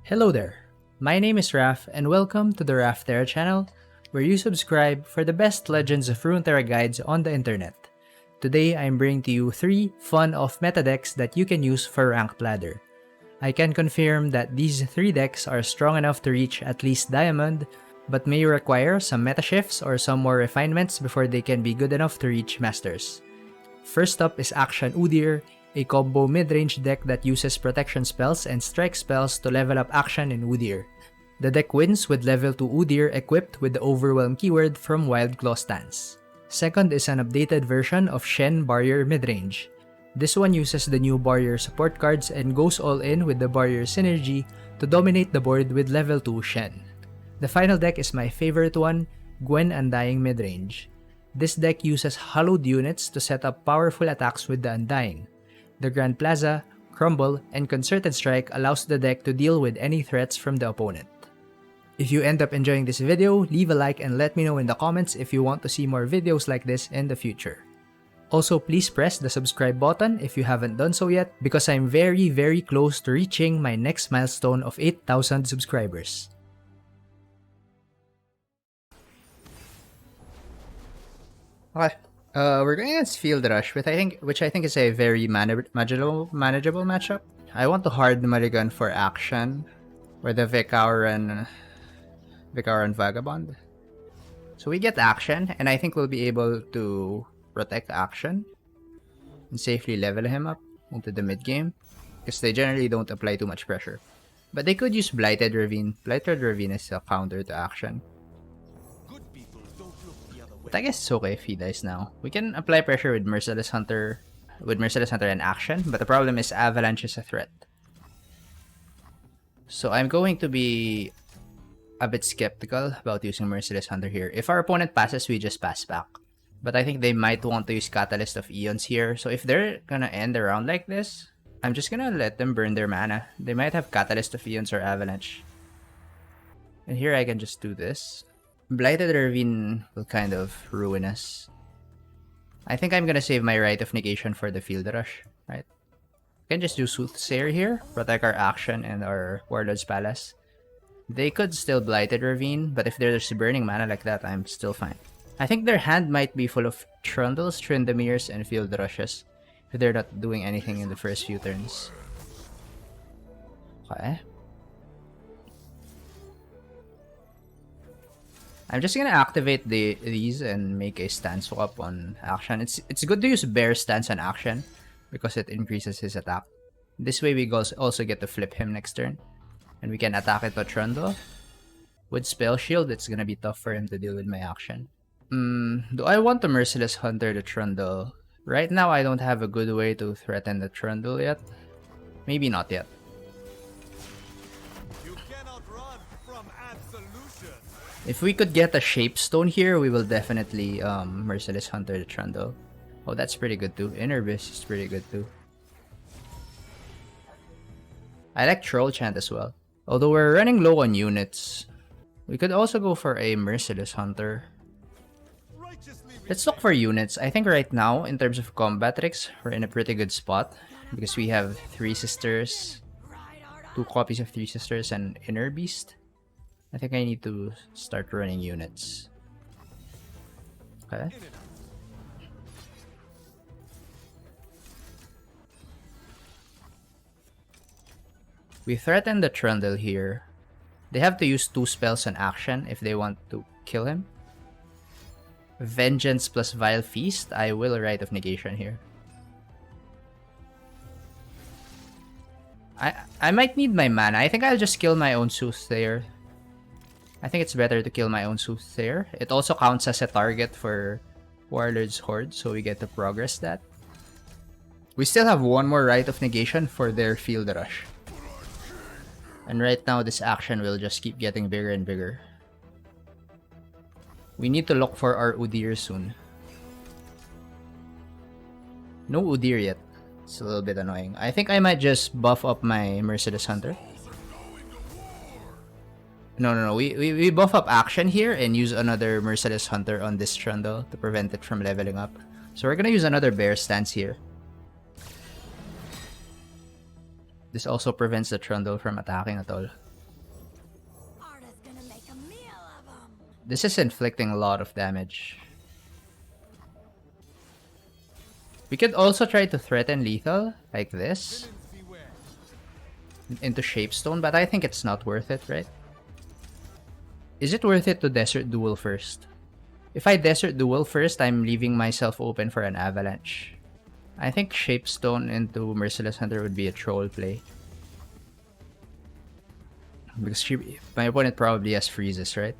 Hello there, my name is Raph and welcome to the Raphterra channel, where you subscribe for the best Legends of Runeterra guides on the internet. Today I'm bringing to you 3 fun off-meta decks that you can use for ranked ladder. I can confirm that these 3 decks are strong enough to reach at least Diamond, but may require some meta shifts or some more refinements before they can be good enough to reach Masters. First up is Akshan Udyr, a combo mid-range deck that uses protection spells and strike spells to level up Akshan and Udyr. The deck wins with level 2 Udyr equipped with the Overwhelm keyword from Wild Claw stance. Second is an updated version of Shen Barrier Midrange. This one uses the new Barrier support cards and goes all in with the Barrier synergy to dominate the board with level 2 Shen. The final deck is my favorite one, Gwen Undying Midrange. This deck uses hollowed units to set up powerful attacks with the Undying. The Grand Plaza, Crumble, and Concerted Strike allows the deck to deal with any threats from the opponent. If you end up enjoying this video, leave a like and let me know in the comments if you want to see more videos like this in the future. Also, please press the subscribe button if you haven't done so yet, because I'm very close to reaching my next milestone of 8,000 subscribers. Okay. We're going against Field Rush, which I think is a very manageable matchup. I want to hard mulligan for Akshan, or the Vicaran Vagabond. So we get Akshan, and I think we'll be able to protect Akshan and safely level him up into the mid game, because they generally don't apply too much pressure. But they could use Blighted Ravine. Blighted Ravine is a counter to Akshan. But I guess it's okay if he dies now. We can apply pressure with Merciless Hunter and Akshan, but the problem is Avalanche is a threat. So I'm going to be a bit skeptical about using Merciless Hunter here. If our opponent passes, we just pass back. But I think they might want to use Catalyst of Eons here. So if they're gonna end the round like this, I'm just gonna let them burn their mana. They might have Catalyst of Eons or Avalanche. And here I can just do this. Blighted Ravine will kind of ruin us. I think I'm gonna save my Right of Negation for the Field Rush, right? I can just do Soothsayer here, protect our Akshan and our Warlord's Palace. They could still Blighted Ravine, but if they're just burning mana like that, I'm still fine. I think their hand might be full of Trundles, Tryndamirs, and Field Rushes if they're not doing anything in the first few turns. Okay. I'm just gonna activate these and make a stance swap on Akshan. It's good to use Bear Stance on Akshan because it increases his attack. This way we also get to flip him next turn. And we can attack it to Trundle. With Spell Shield, it's gonna be tough for him to deal with my action. Do I want the Merciless Hunter to Trundle? Right now I don't have a good way to threaten the Trundle yet. Maybe not yet. If we could get a Shapestone here, we will definitely Merciless Hunter the Trundle. Oh, that's pretty good too. Inner Abyss is pretty good too. I like Troll Chant as well. Although we're running low on units, we could also go for a Merciless Hunter. Let's look for units. I think right now, in terms of combat tricks, we're in a pretty good spot. Because we have 3 Sisters, 2 copies of 3 Sisters, and Inner Beast. I think I need to start running units. Okay. We threaten the Trundle here. They have to use 2 spells on Akshan if they want to kill him. Vengeance plus Vile Feast. I will Right of Negation here. I might need my mana. I think I'll just kill my own Soothsayer. I think it's better to kill my own Soothsayer. It also counts as a target for Warlord's Horde, so we get to progress that. We still have one more Right of Negation for their Field Rush. And right now, this action will just keep getting bigger and bigger. We need to look for our Udyr soon. No Udyr yet. It's a little bit annoying. I think I might just buff up my Merciless Hunter. No. We buff up Akshan here and use another Merciless Hunter on this Trundle to prevent it from leveling up. So we're gonna use another Bear Stance here. This also prevents the Trundle from attacking at all. This is inflicting a lot of damage. We could also try to threaten lethal, like this, into Shapestone, but I think it's not worth it, right? Is it worth it to Desert Duel first? If I Desert Duel first, I'm leaving myself open for an Avalanche. I think Shapestone into Merciless Hunter would be a troll play. Because my opponent probably has freezes, right?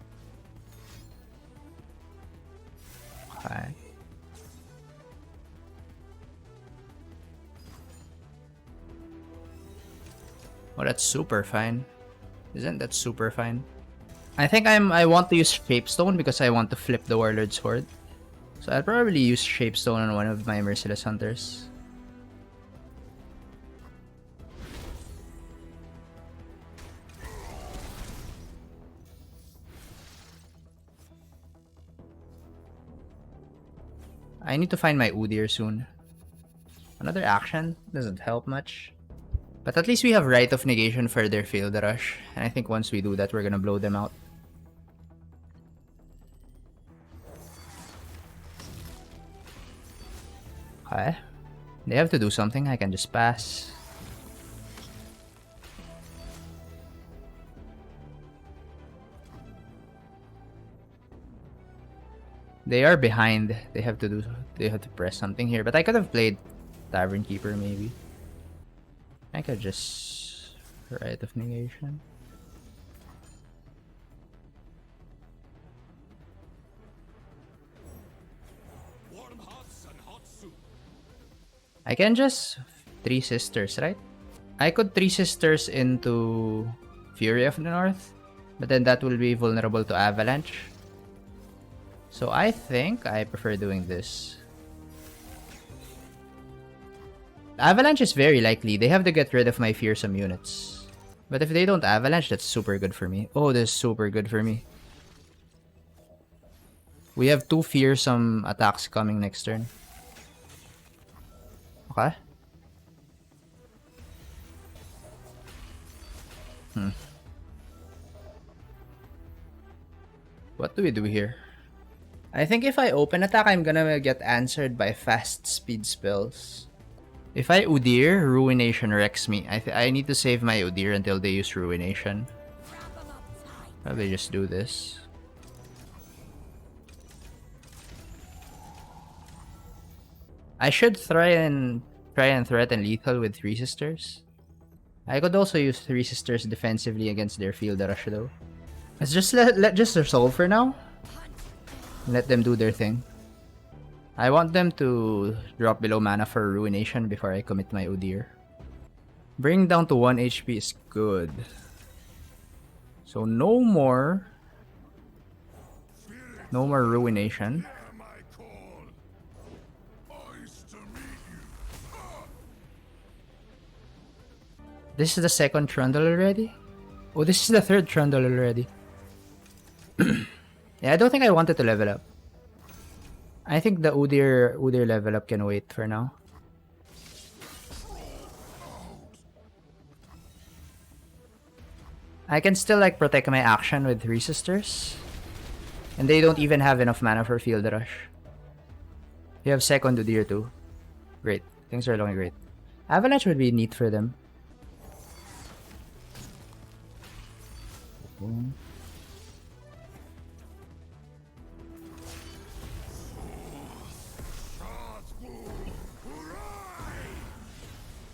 Okay. Oh, that's super fine. Isn't that super fine? I think I want to use Shapestone because I want to flip the Warlord's Horde. So I'll probably use Shapestone on one of my Merciless Hunters. I need to find my Udyr soon. Another action doesn't help much. But at least we have Rite of Negation for their Field Rush. And I think once we do that, we're gonna blow them out. Okay. They have to do something. I can just pass. They are behind. They have to press something here. But I could have played Tavern Keeper maybe. I could just Rite of Negation. I can just Three Sisters, right? I could Three Sisters into Fury of the North, but then that will be vulnerable to Avalanche. So I think I prefer doing this. Avalanche is very likely. They have to get rid of my fearsome units. But if they don't Avalanche, that's super good for me. Oh, this is super good for me. We have 2 fearsome attacks coming next turn. Okay. What do we do here? I think if I open attack, I'm gonna get answered by fast speed spells. If I Udyr, Ruination wrecks me. I need to save my Udyr until they use Ruination. Probably just do this. I should try and threaten lethal with Three Sisters. I could also use Three Sisters defensively against their Field Rush though. Let's just let just resolve for now. Let them do their thing. I want them to drop below mana for Ruination before I commit my Udyr. Bring down to 1 HP is good. So no more Ruination. This is the second Trundle already? Oh, this is the third Trundle already. Yeah, I don't think I wanted to level up. I think the Udyr level up can wait for now. I can still like protect my action with Three Sisters. And they don't even have enough mana for Field Rush. You have second Udyr too. Great. Things are looking great. Avalanche would be neat for them.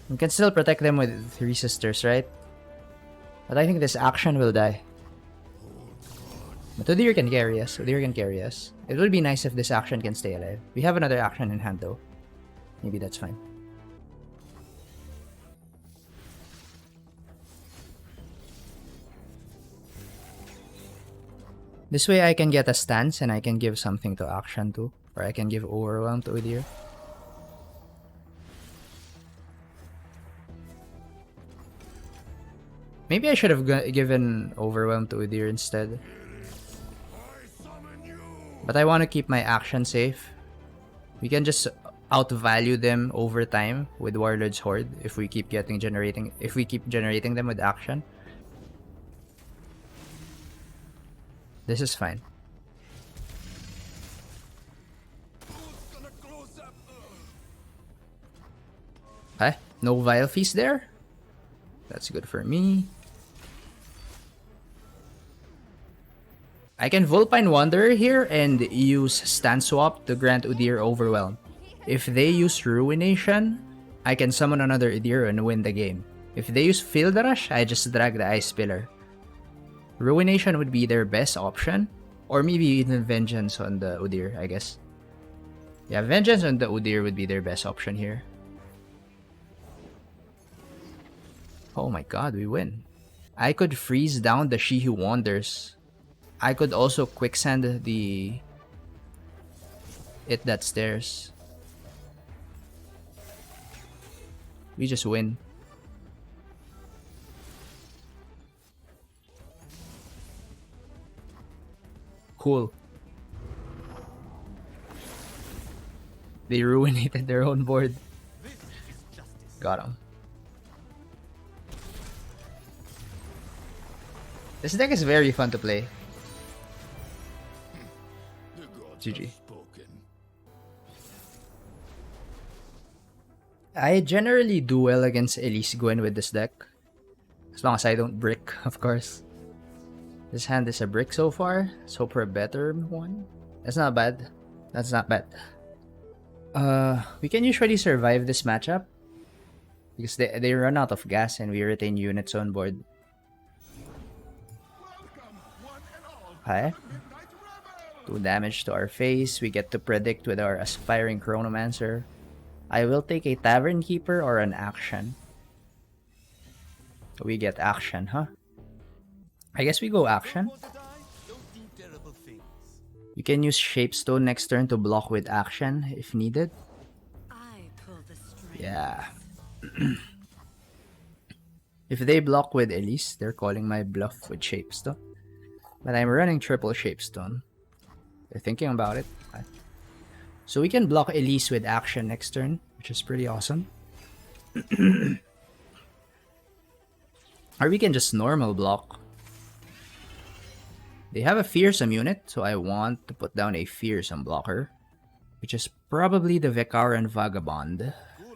We can still protect them with Three Sisters, right? But I think this action will die. But Udyr can carry us. Udyr can carry us. It would be nice if this action can stay alive. We have another action in hand though. Maybe that's fine. This way I can get a stance and I can give something to action too. Or I can give Overwhelm to Udyr. Maybe I should have given Overwhelm to Udyr instead. But I want to keep my action safe. We can just outvalue them over time with Warlord's Horde if we keep generating them with action. This is fine. No Vile Feast there? That's good for me. I can Vulpine Wanderer here and use Stand Swap to grant Udyr Overwhelm. If they use Ruination, I can summon another Udyr and win the game. If they use Field Rush, I just drag the Ice Pillar. Ruination would be their best option. Or maybe even Vengeance on the Udyr, I guess. Yeah, Vengeance on the Udyr would be their best option here. Oh my god, we win. I could freeze down the She Who Wanders. I could also quicksand the It That Stares. We just win. Cool. They ruinated their own board. Got him. This deck is very fun to play. GG. I generally do well against Elise Gwen with this deck. As long as I don't brick, of course. This hand is a brick so far. Let's hope for a better one. That's not bad. That's not bad. We can usually survive this matchup. Because they run out of gas and we retain units on board. Okay. 2 damage to our face. We get to predict with our Aspiring Chronomancer. I will take a Tavern Keeper or an Akshan. We get Akshan, huh? I guess we go Akshan. You can use Shapestone next turn to block with Akshan if needed. Yeah. If they block with Elise, they're calling my bluff with Shapestone. But I'm running triple Shapestone. They're thinking about it. So we can block Elise with Akshan next turn, which is pretty awesome. Or we can just normal block. They have a Fearsome unit, so I want to put down a Fearsome blocker, which is probably the Vekaran Vagabond. You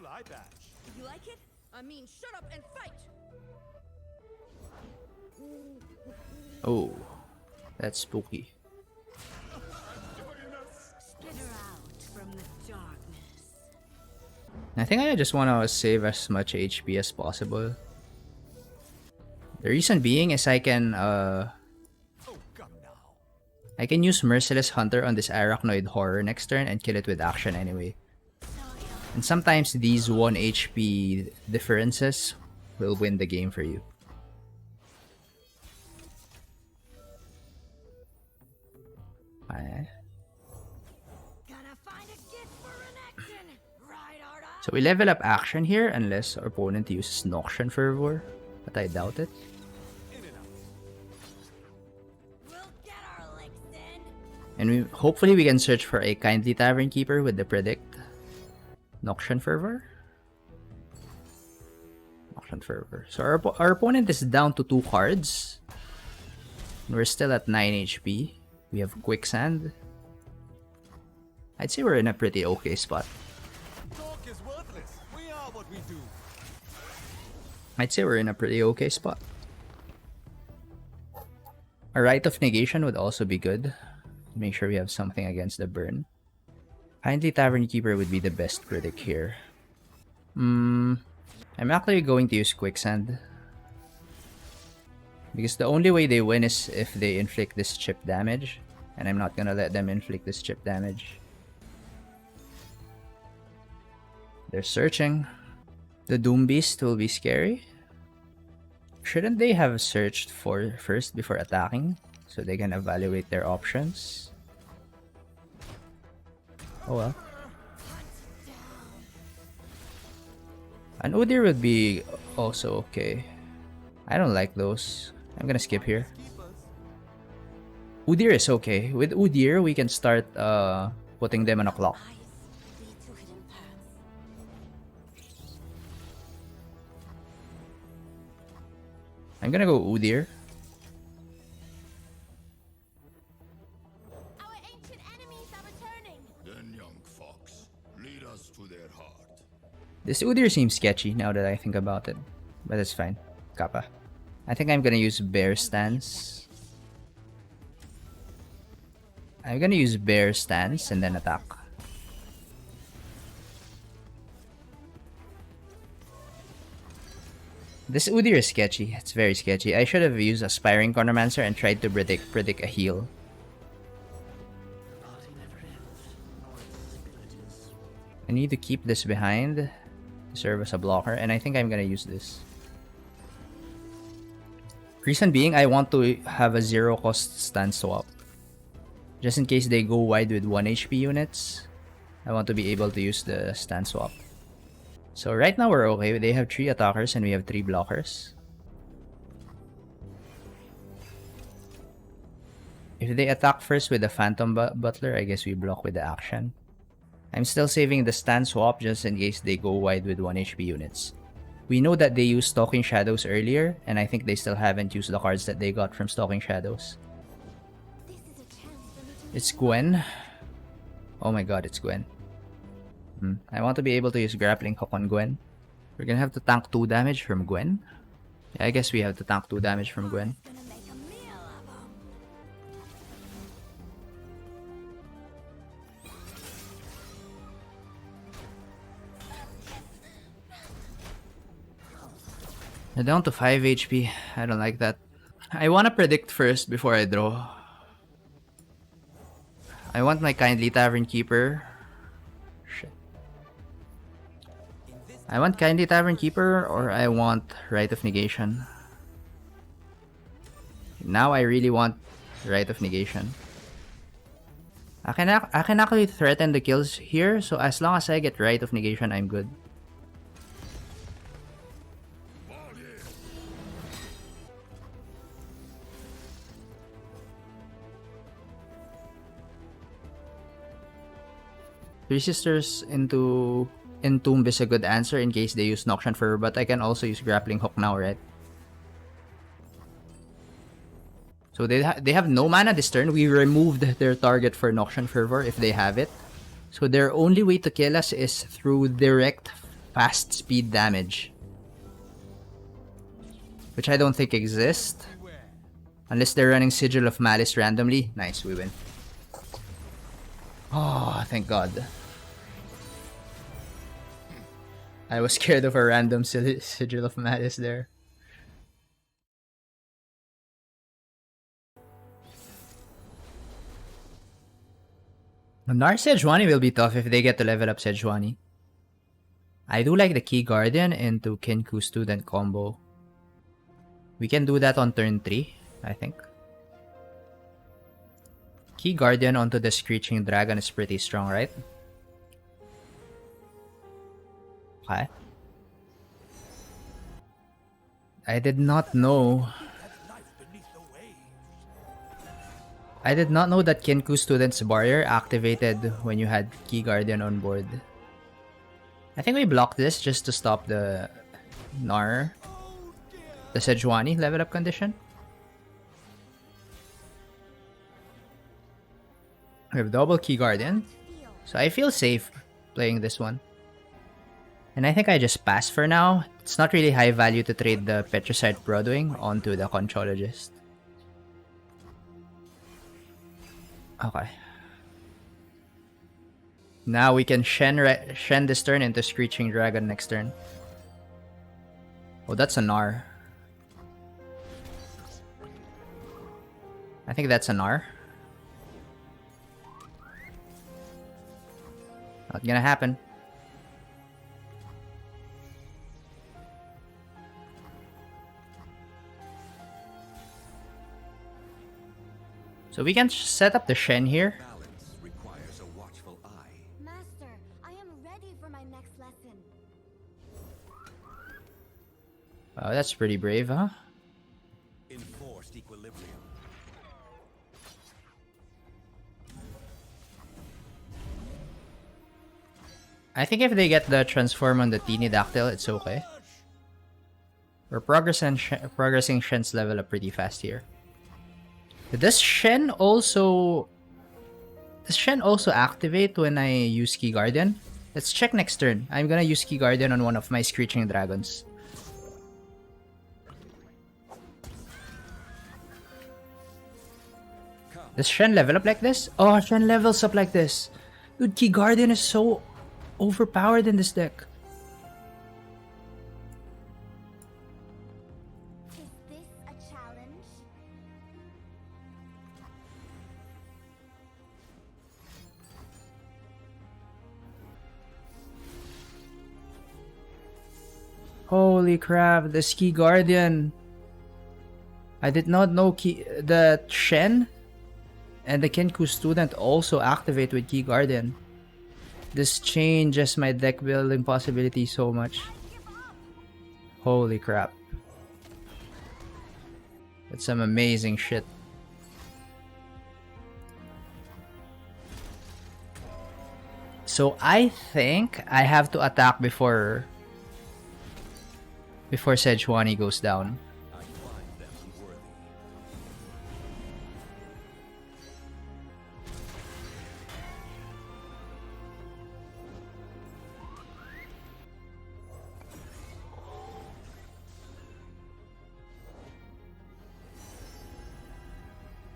like it? I mean, shut up and fight. Oh, that's spooky. I think I just want to save as much HP as possible. The reason being is I can use Merciless Hunter on this Arachnoid Horror next turn and kill it with Akshan anyway. And sometimes these 1 HP differences will win the game for you. Okay. So we level up Akshan here unless our opponent uses Noxian Fervor, but I doubt it. And hopefully we can search for a Kindly Tavern Keeper with the Predict. Noxian Fervor? Noxian Fervor. So our opponent is down to 2 cards. And we're still at 9 HP. We have Quicksand. I'd say we're in a pretty okay spot. I'd say we're in a pretty okay spot. A Rite of Negation would also be good. Make sure we have something against the burn. Kindly Tavern Keeper would be the best predict here. I'm actually going to use Quicksand. Because the only way they win is if they inflict this chip damage. And I'm not gonna let them inflict this chip damage. They're searching. The Doom Beast will be scary. Shouldn't they have searched for first before attacking? So they can evaluate their options. Oh well. An Udyr would be also okay. I don't like those. I'm gonna skip here. Udyr is okay. With Udyr, we can start putting them on a clock. I'm gonna go Udyr. Our ancient enemies are returning. Then, young fox, lead us to their heart. This Udyr seems sketchy now that I think about it. But it's fine. Kappa. I think I'm gonna use Bear Stance. I'm gonna use Bear Stance and then attack. This Udyr is sketchy. It's very sketchy. I should have used Aspiring Chronomancer and tried to predict a heal. I need to keep this behind to serve as a blocker, and I think I'm gonna use this. Reason being, I want to have a 0-cost stance swap. Just in case they go wide with 1 HP units, I want to be able to use the stance swap. So right now we're okay. They have 3 attackers and we have 3 blockers. If they attack first with the Phantom Butler, I guess we block with the Akshan. I'm still saving the stance swap just in case they go wide with 1 HP units. We know that they used Stalking Shadows earlier, and I think they still haven't used the cards that they got from Stalking Shadows. It's Gwen. Oh my god, it's Gwen. I want to be able to use Grappling Hook on Gwen. We're gonna have to tank 2 damage from Gwen. Yeah, I guess we have to tank 2 damage from Gwen. They're down to 5 HP. I don't like that. I want to predict first before I draw. I want my Kindly Tavern Keeper. Shit. I want Kindly Tavern Keeper or I want Rite of Negation. Now I really want Rite of Negation. I can actually threaten the kills here, so as long as I get Rite of Negation, I'm good. Three Sisters into Entomb is a good answer in case they use Noxian Fervor, but I can also use Grappling Hook now, right? So they have no mana this turn. We removed their target for Noxian Fervor if they have it. So their only way to kill us is through direct fast speed damage, which I don't think exists. Unless they're running Sigil of Malice randomly. Nice, we win. Oh, thank god. I was scared of a random Sigil of Malice there. Nar Sejuani will be tough if they get to level up Sejuani. I do like the Key Guardian into Kenku Student combo. We can do that on turn 3, I think. Key Guardian onto the Screeching Dragon is pretty strong, right? Okay. I did not know that Kenku Student's Barrier activated when you had Key Guardian on board. I think we blocked this just to stop the the Sejuani level up condition. We have double Key Guardian, so I feel safe playing this one. And I think I just pass for now. It's not really high value to trade the Petricite Broodwing onto the Conchologist. Okay. Now we can Shen this turn into Screeching Dragon next turn. Oh, that's a Gnar. I think that's a Gnar. Not gonna happen. So we can set up the Shen here. Balance requires a watchful eye. Master, I am ready for my next lesson. Oh, that's pretty brave, huh? Enforced equilibrium. I think if they get the transform on the Teeny Dactyl, it's okay. We're progressing Shen's level up pretty fast here. Does Shen also activate when I use Key Guardian? Let's check next turn. I'm gonna use Key Guardian on one of my Screeching Dragons. Does Shen level up like this? Oh, Shen levels up like this. Dude, Key Guardian is so overpowered in this deck. Is this a challenge? Holy crap, the Key Guardian. I did not know that Shen and the Kenku student also activate with Key Guardian. This changes my deck building possibility so much. Holy crap. That's some amazing shit. So I think I have to attack before Sejuani goes down. I find them unworthy.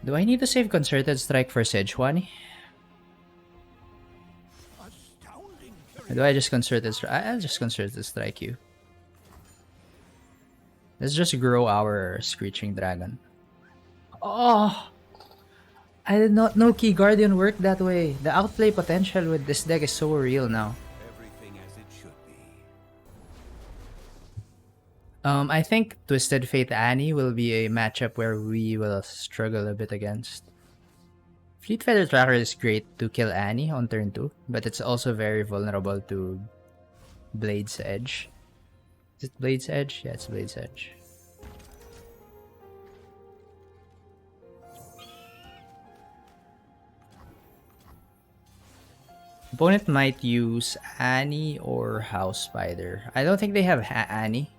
Do I need to save Concerted Strike for Sejuani? Or do I just Concerted Strike? I'll just Concerted Strike you. Let's just grow our Screeching Dragon. Oh! I did not know Key Guardian worked that way. The outplay potential with this deck is so real now. Everything as it should be. I think Twisted Fate Annie will be a matchup where we will struggle a bit against. Fleet Feather Tracker is great to kill Annie on turn 2, but it's also very vulnerable to Blade's Edge. Is it Blade's Edge? Yeah, it's Blade's Edge. Opponent might use Annie or House Spider. I don't think they have Annie.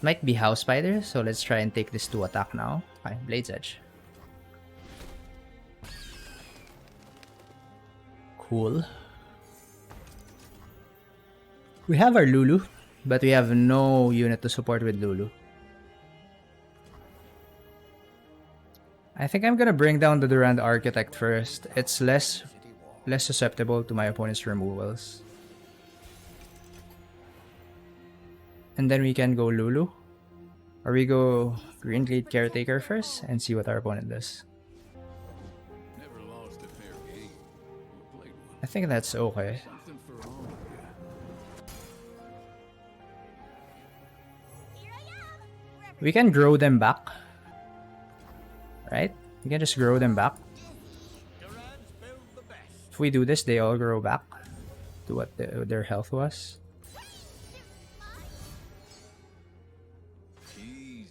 Might be House Spider, so let's try and take this to attack now. Okay, Blade's Edge. Cool. We have our Lulu, but we have no unit to support with Lulu. I think I'm gonna bring down the Durand Architect first. It's less susceptible to my opponent's removals. And then we can go Lulu. Or we go Green Glade Caretaker first and see what our opponent does. Never lost a fair game. We played one. I think that's okay. Something for all of you. Here I am! We can grow them back. Right? We can just grow them back. If we do this, they all grow back to what their health was. Easy.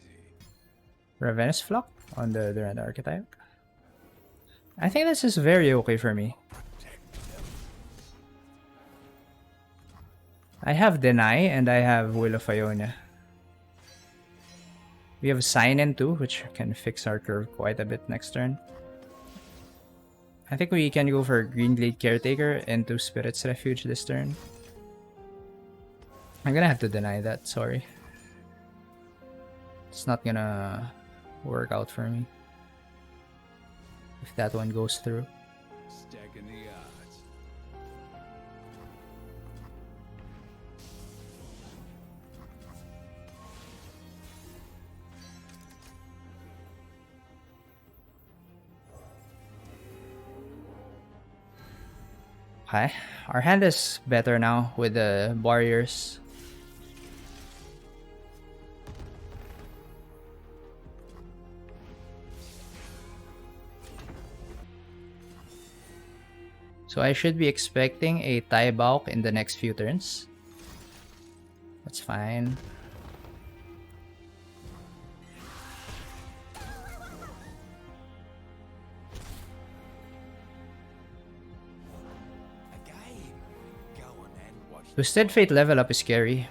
Ravenous Flock on the Durand Archetype. I think this is very okay for me. I have Deny and I have Will of Ionia. We have Sign-In too, which can fix our curve quite a bit next turn. I think we can go for Green Glade Caretaker into Spirit's Refuge this turn. I'm gonna have to deny that, sorry. It's not gonna work out for me if that one goes through. Stacking the odds. Okay, our hand is better now with the warriors. So I should be expecting a tie bulk in the next few turns. That's fine. Twisted Fate level up is scary.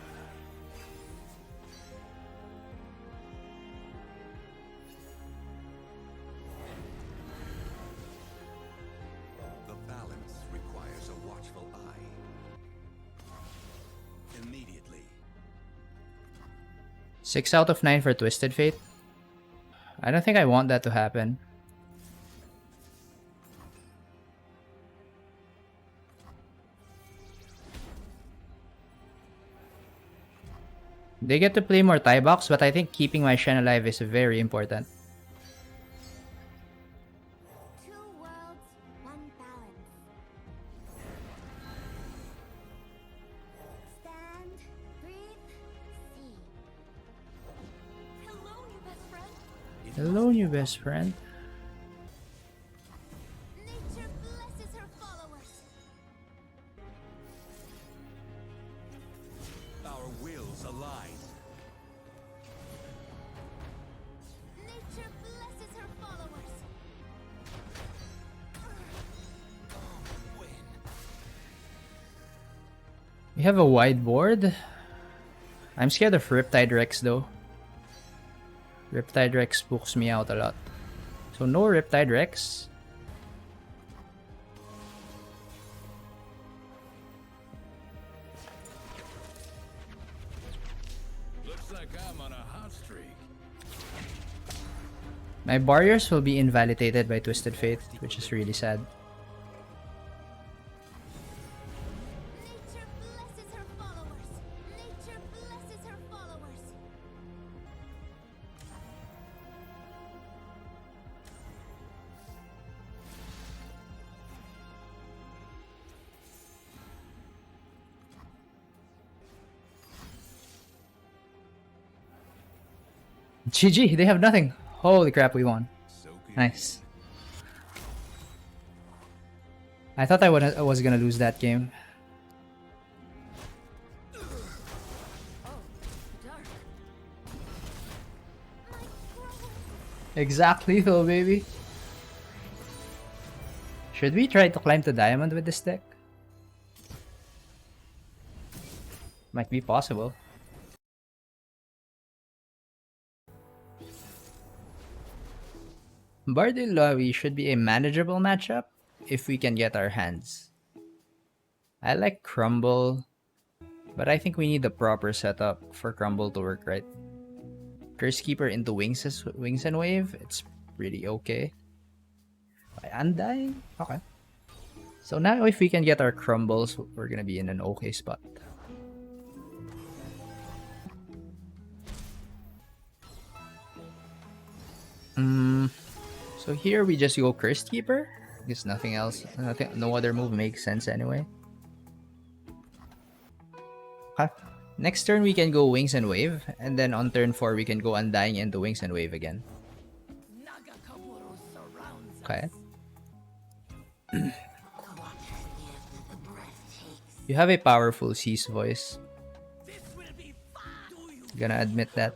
The balance requires a watchful eye. 6 out of 9 for Twisted Fate. I don't think I want that to happen. They get to play more tie box, but I think keeping my Shen alive is very important. Two worlds, one balance. Stand, breathe, see. Hello, new best friend. Hello, new best friend. Nature blesses her followers. Our wills align. Nature blesses her followers. We have a wide board. I'm scared of Riptide Rex though. Riptide Rex spooks me out a lot. So no Riptide Rex. Looks like I'm on a hot streak. My barriers will be invalidated by Twisted Fate, which is really sad. Nature blesses her followers. Nature blesses her followers. GG, they have nothing. Holy crap, we won. Soak it. Nice. I thought I was gonna lose that game. Oh, dark. Exactly though, baby. Should we try to climb to diamond with this deck? Might be possible. Bardillawi should be a manageable matchup if we can get our hands. I like Crumble, but I think we need the proper setup for Crumble to work right. Cursekeeper into Wings and Wave, it's pretty okay. Undying? Okay. So now if we can get our Crumbles, we're gonna be in an okay spot. So here we just go Cursekeeper. Because nothing else, no other move makes sense anyway. Okay. Next turn we can go Wings and Wave, and then on turn 4 we can go Undying into Wings and Wave again. Okay. You have a powerful Cease voice. Gonna admit that.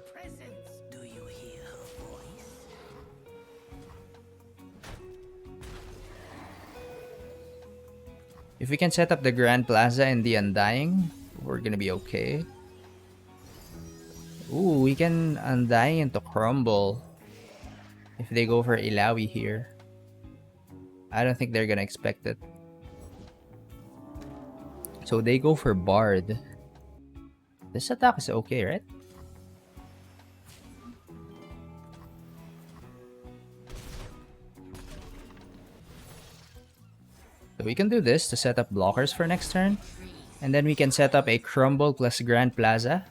If we can set up the Grand Plaza and the Undying, we're gonna be okay. Ooh, we can Undying into Crumble if they go for Ilawi here. I don't think they're gonna expect it. So they go for Bard. This attack is okay, right? So we can do this to set up blockers for next turn. And then we can set up a Crumble plus Grand Plaza.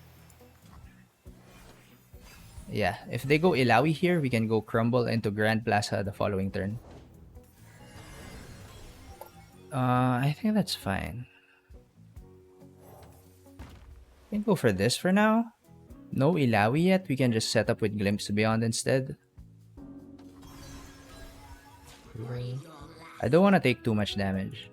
Yeah, if they go Ilawi here, we can go Crumble into Grand Plaza the following turn. I think that's fine. We can go for this for now. No Ilawi yet, we can just set up with Glimpse Beyond instead. I don't want to take too much damage.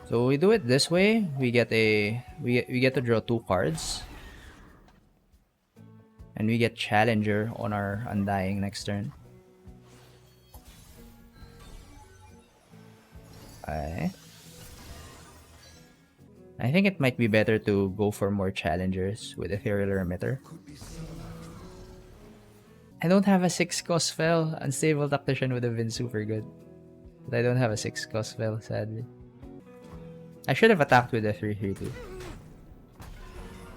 So we do it this way. We get to draw 2 cards. And we get Challenger on our Undying next turn. Okay. I think it might be better to go for more Challengers with Ethereal Remitter. I don't have a 6-cost spell. Unstable Tactician would have been super good. But I don't have a 6-cost spell, sadly. I should have attacked with a 3-3 too.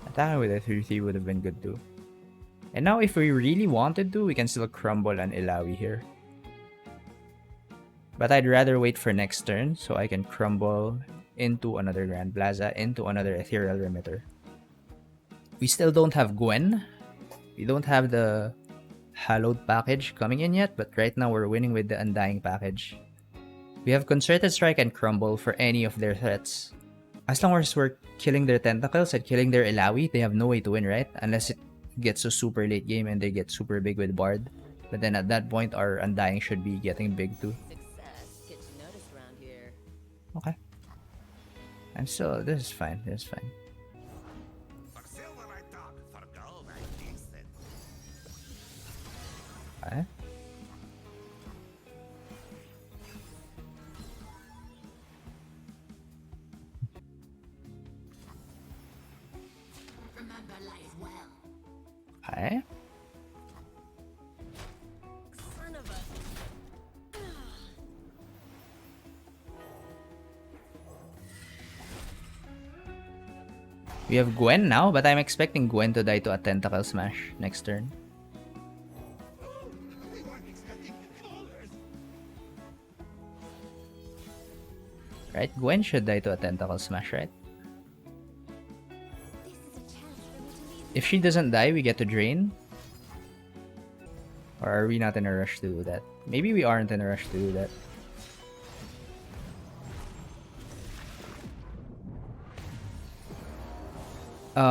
Attacking with a 3-3 would have been good too. And now if we really wanted to, we can still crumble an Illaoi here. But I'd rather wait for next turn so I can crumble into another Grand Plaza, into another Ethereal Remitter. We still don't have Gwen. We don't have the Hallowed package coming in yet, but right now we're winning with the Undying package. We have Concerted Strike and Crumble for any of their threats. As long as we're killing their tentacles and killing their Illaoi, they have no way to win, right? Unless it gets a super late game and they get super big with Bard. But then at that point, our Undying should be getting big too. Success gets noticed around here. Okay. I'm still... This is fine. This is fine. For silver I talk, for gold I listen. Okay. Okay. Son of a... We have Gwen now, but I'm expecting Gwen to die to a Tentacle Smash next turn. Right? Gwen should die to a Tentacle Smash, right? This is a chance for me to lead. If she doesn't die, we get to drain. Or are we not in a rush to do that? Maybe we aren't in a rush to do that. What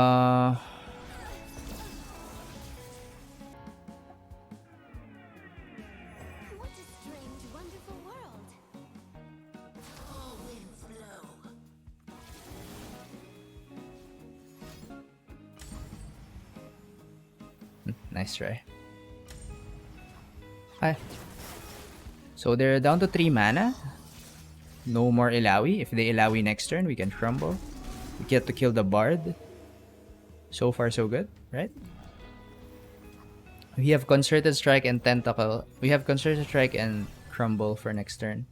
a strange, wonderful world. All winds blow. Nice try. Hi. So they're down to 3 mana. No more Illaoi. If they Illaoi next turn, we can crumble. We get to kill the Bard. So far, so good, right? We have Concerted Strike and Tentacle. We have Concerted Strike and Crumble for next turn.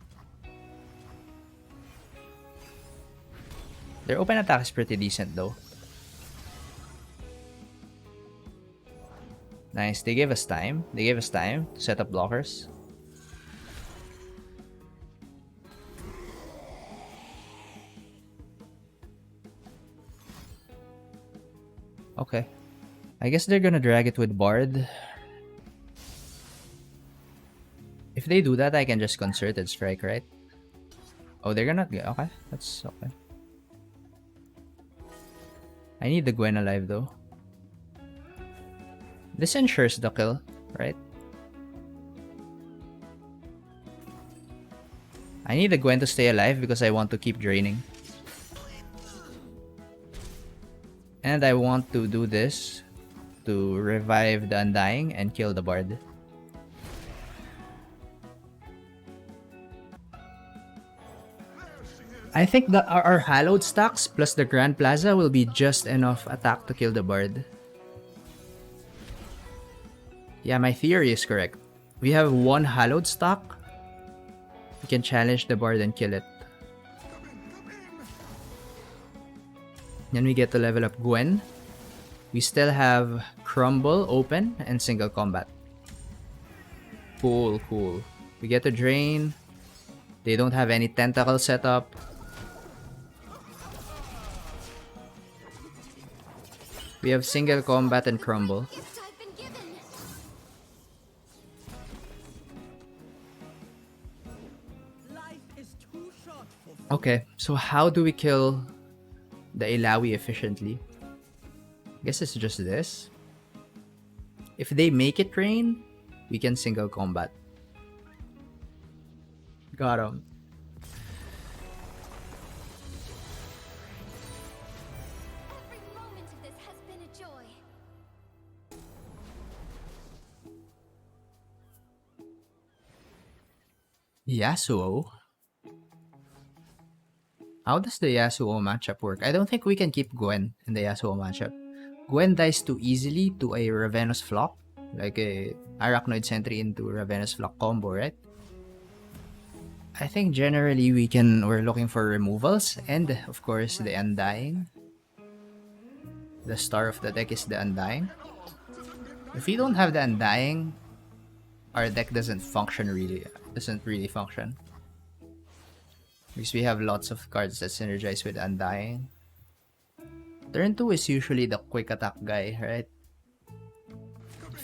Their open attack is pretty decent though. Nice. They gave us time. They gave us time to set up blockers. Okay. I guess they're gonna drag it with Bard. If they do that, I can just Concerted Strike, right? Oh, they're gonna... Okay, that's okay. I need the Gwen alive though. This ensures the kill, right? I need the Gwen to stay alive because I want to keep draining. And I want to do this to revive the Undying and kill the Bard. I think that our Hallowed stacks plus the Grand Plaza will be just enough attack to kill the Bard. Yeah, my theory is correct. We have one Hallowed stack. We can challenge the Bard and kill it. Then we get to level up Gwen. We still have Crumble open and single combat. Cool, cool. We get to drain. They don't have any tentacle setup. We have single combat and Crumble. Gift I've been given. Life is too short for... Okay, so how do we kill the Illaoi efficiently? I guess it's just this. If they make it rain, we can single combat. Got him. Every moment of this has been a joy. Yasuo? How does the Yasuo matchup work? I don't think we can keep Gwen in the Yasuo matchup. Gwen dies too easily to a Ravenous Flock. Like a Arachnoid Sentry into Ravenous Flock combo, right? I think generally we're looking for removals and of course the Undying. The star of the deck is the Undying. If we don't have the Undying, our deck doesn't really function. Because we have lots of cards that synergize with Undying. Turn 2 is usually the quick attack guy, right?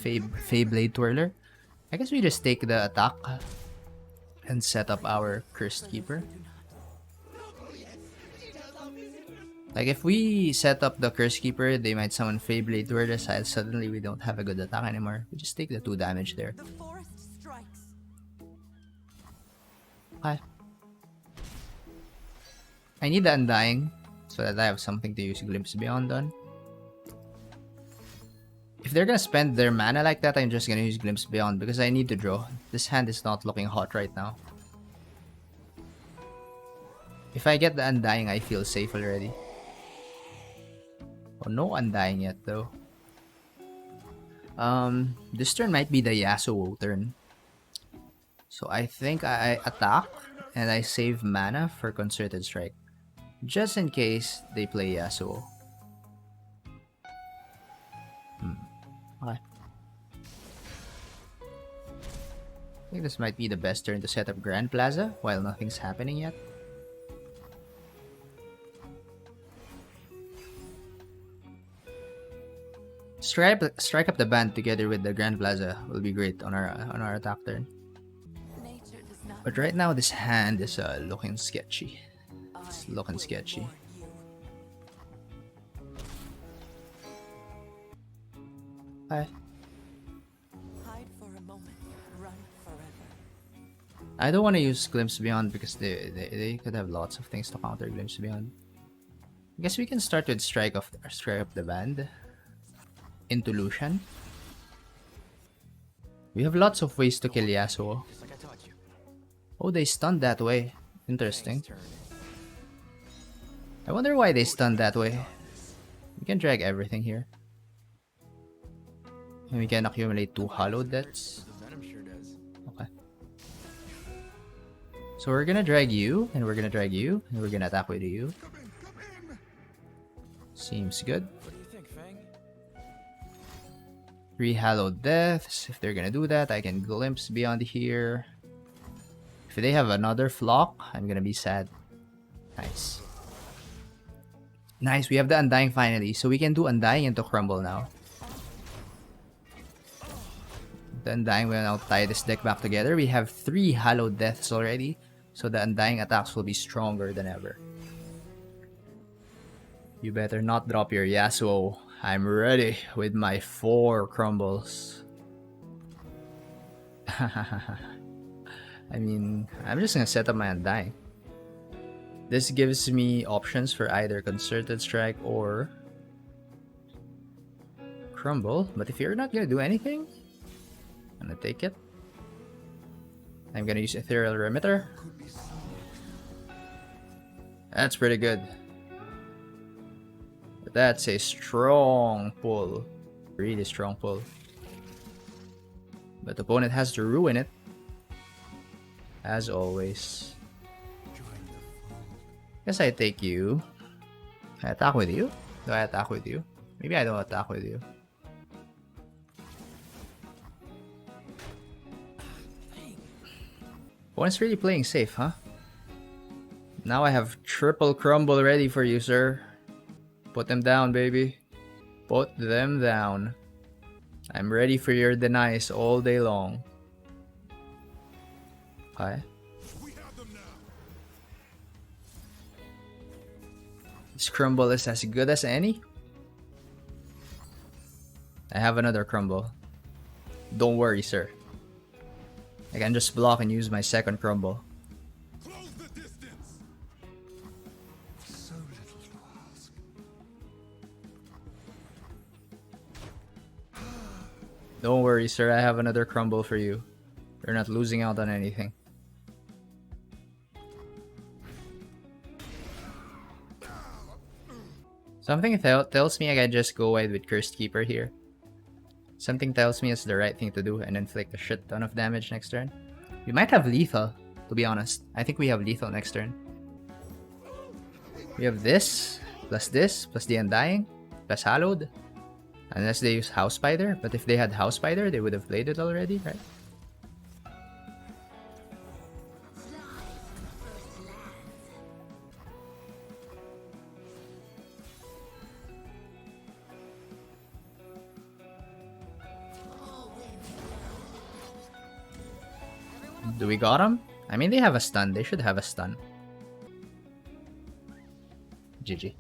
Blade Twirler. I guess we just take the attack and set up our Cursed Keeper. Like if we set up the Cursed Keeper, they might summon Blade Twirler, so suddenly we don't have a good attack anymore. We just take the 2 damage there. The forest strikes. Okay. I need the Undying so that I have something to use Glimpse Beyond on. If they're gonna spend their mana like that, I'm just gonna use Glimpse Beyond because I need to draw. This hand is not looking hot right now. If I get the Undying, I feel safe already. Oh, no Undying yet though. This turn might be the Yasuo turn. So I think I attack and I save mana for Concerted Strike. Just in case they play Yasuo. Okay. I think this might be the best turn to set up Grand Plaza while nothing's happening yet. Strike up the band together with the Grand Plaza will be great on our attack turn. Nature does not But right now this hand is looking sketchy. It's looking sketchy. Hi. hide for a moment, run forever. I don't want to use Glimpse Beyond because they could have lots of things to counter Glimpse Beyond. I guess we can start with strike up the band into Lucian. We have lots of ways to kill Yasuo. Oh, they stunned that way. Interesting. I wonder why they stunned that way. We can drag everything here. And we can accumulate 2 hollow deaths. Okay. So we're gonna drag you, and we're gonna drag you, and we're gonna attack with you. Seems good. 3 hallowed deaths. If they're gonna do that, I can glimpse beyond here. If they have another flock, I'm gonna be sad. Nice. Nice, we have the Undying finally. So we can do Undying into Crumble now. The Undying will now tie this deck back together. We have 3 hallowed deaths already. So the Undying attacks will be stronger than ever. You better not drop your Yasuo. I'm ready with my 4 crumbles. I mean, I'm just gonna set up my Undying. This gives me options for either Concerted Strike or Crumble. But if you're not gonna do anything, I'm gonna take it. I'm gonna use Ethereal Remitter. That's pretty good. That's a strong pull. Really strong pull. But the opponent has to ruin it. As always. Guess I take you. I attack with you? Do I attack with you? Maybe I don't attack with you. Opponent's really playing safe, huh? Now I have triple crumble ready for you, sir. Put them down, baby. Put them down. I'm ready for your denies all day long. Okay. This crumble is as good as any. I have another crumble. Don't worry, sir. I can just block and use my second crumble. Close the distance. So little to ask. Don't worry, sir. I have another crumble for you. You're not losing out on anything. Something tells me I can just go wide with Cursed Keeper here. Something tells me it's the right thing to do and inflict a shit ton of damage next turn. We might have lethal. to be honest. I think we have lethal next turn. We have this, plus the Undying, plus Hallowed. Unless they use House Spider, but if they had House Spider, they would have played it already, right? Do we got him? I mean, they have a stun. They should have a stun. GG.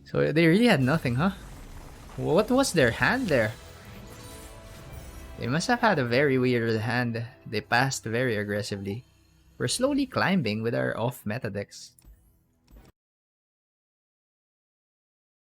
So they really had nothing, huh? What was their hand there? They must have had a very weird hand. They passed very aggressively. We're slowly climbing with our off-meta decks.